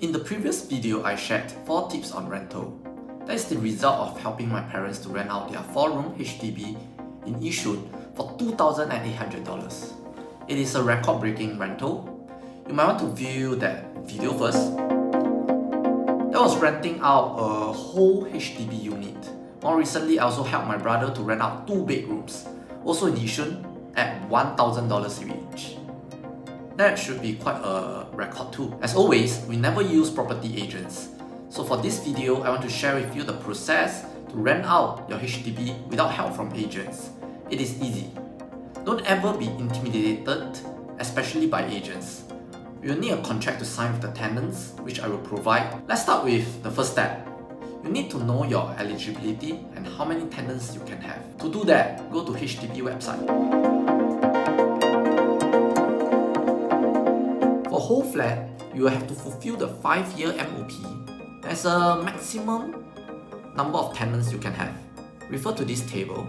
In the previous video, I shared 4 tips on rental. That is the result of helping my parents to rent out their 4-room HDB in Yishun for $2,800. It is a record-breaking rental. You might want to view that video first. That was renting out a whole HDB unit. More recently, I also helped my brother to rent out 2 bedrooms, also in Yishun, at $1,000 each. That should be quite a record too. As always, we never use property agents. So for this video, I want to share with you the process to rent out your HDB without help from agents. It is easy. Don't ever be intimidated, especially by agents. You will need a contract to sign with the tenants, which I will provide. Let's start with the first step. You need to know your eligibility and how many tenants you can have. To do that, go to HDB website. For whole flat, you will have to fulfill the 5-year MOP. There's a maximum number of tenants you can have. Refer to this table.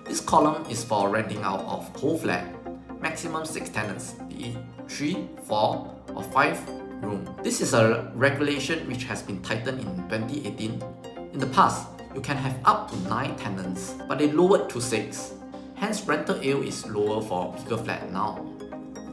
This column is for renting out of whole flat, maximum 6 tenants, be it 3, 4 or 5 room. This is a regulation which has been tightened in 2018. In the past, you can have up to 9 tenants, but they lowered to 6. Hence, rental yield is lower for bigger flat now.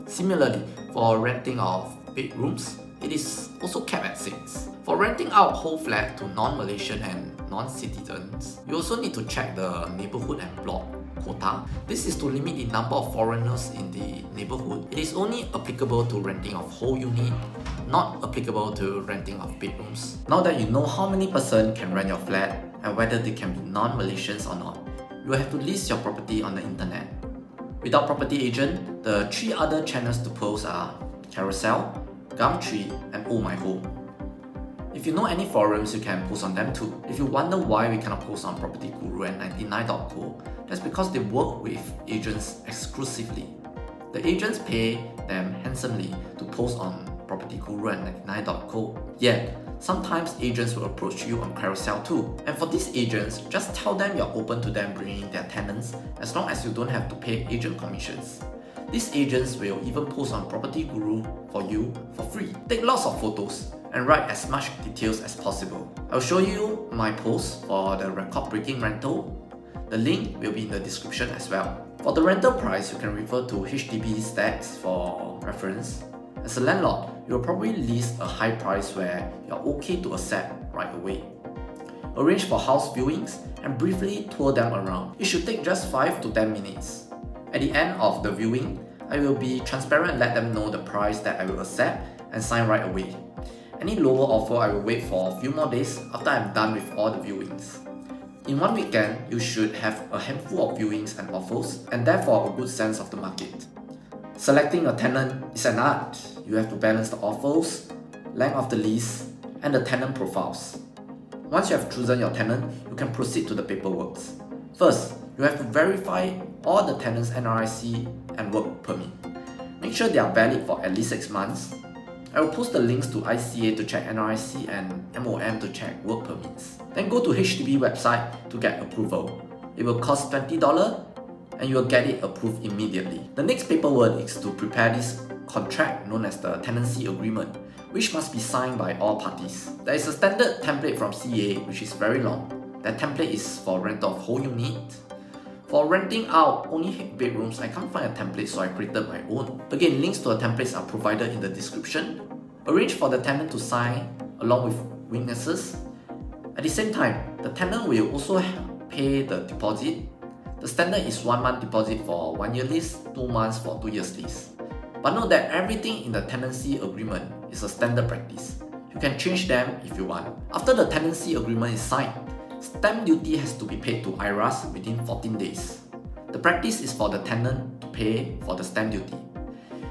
Similarly, for renting of bedrooms, it is also capped at 6. For renting out whole flat to non-Malaysian and non-citizens, you also need to check the neighbourhood and block quota. This is to limit the number of foreigners in the neighbourhood. It is only applicable to renting of whole unit, not applicable to renting of bedrooms. Now that you know how many person can rent your flat and whether they can be non-Malaysians or not, you will have to list your property on the internet. Without property agent, the 3 other channels to post are Carousell, Gumtree, and Oh My Home. If you know any forums, you can post on them too. If you wonder why we cannot post on Property Guru and 99.co, that's because they work with agents exclusively. The agents pay them handsomely to post on Property Guru and 99.co. Yet, sometimes agents will approach you on Carousell too. And for these agents, just tell them you're open to them bringing their tenants as long as you don't have to pay agent commissions. These agents will even post on Property Guru for you for free. Take lots of photos and write as much details as possible. I'll show you my post for the record-breaking rental. The link will be in the description as well. For the rental price, you can refer to HDB stats for reference. As a landlord, you'll probably list a high price where you're okay to accept right away. Arrange for house viewings and briefly tour them around. It should take just 5 to 10 minutes. At the end of the viewing, I will be transparent and let them know the price that I will accept and sign right away. Any lower offer, I will wait for a few more days after I'm done with all the viewings. In one weekend, you should have a handful of viewings and offers and therefore a good sense of the market. Selecting a tenant is an art. You have to balance the offers, length of the lease, and the tenant profiles. Once you have chosen your tenant, you can proceed to the paperwork. First, you have to verify all the tenants' NRIC and work permit. Make sure they are valid for at least 6 months. I will post the links to ICA to check NRIC and MOM to check work permits. Then go to HDB website to get approval. It will cost $20 and you will get it approved immediately. The next paperwork is to prepare this contract known as the tenancy agreement, which must be signed by all parties. There is a standard template from CA which is very long. That template is for rental of whole unit. For renting out only bedrooms, I can't find a template, so I created my own. Again, links to the templates are provided in the description. Arrange for the tenant to sign along with witnesses. At the same time, the tenant will also pay the deposit. The standard is 1 month deposit for 1 year lease, 2 months for 2 years lease. But note that everything in the tenancy agreement is a standard practice. You can change them if you want. After the tenancy agreement is signed, stamp duty has to be paid to IRAS within 14 days. The practice is for the tenant to pay for the stamp duty.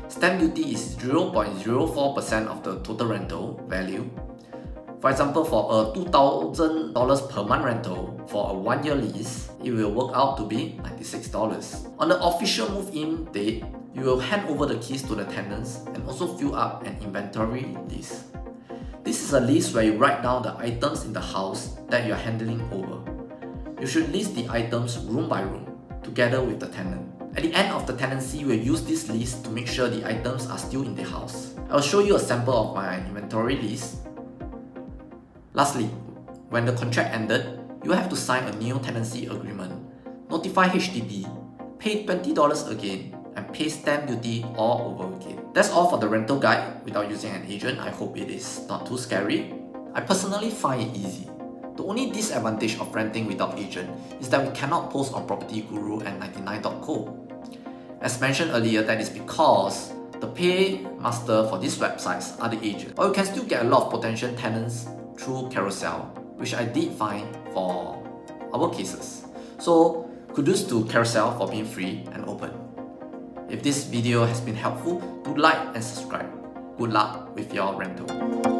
Stamp duty is 0.04% of the total rental value. For example, for a $2,000 per month rental for a 1-year lease, it will work out to be $96. On the official move-in date, you will hand over the keys to the tenants and also fill up an inventory list. This is a list where you write down the items in the house that you are handing over. You should list the items room by room, together with the tenant. At the end of the tenancy, we'll use this list to make sure the items are still in the house. I'll show you a sample of my inventory list. Lastly, when the contract ended, you have to sign a new tenancy agreement, notify HDB, pay $20 again, and pay stamp duty all over again. That's all for the rental guide without using an agent. I hope it is not too scary. I personally find it easy. The only disadvantage of renting without agent is that we cannot post on Property Guru and 99.co. As mentioned earlier, that is because the paymaster for these websites are the agent. Or you can still get a lot of potential tenants through Carousell, which I did find for our cases. So kudos to Carousell for being free and open. If this video has been helpful, do like and subscribe. Good luck with your rental.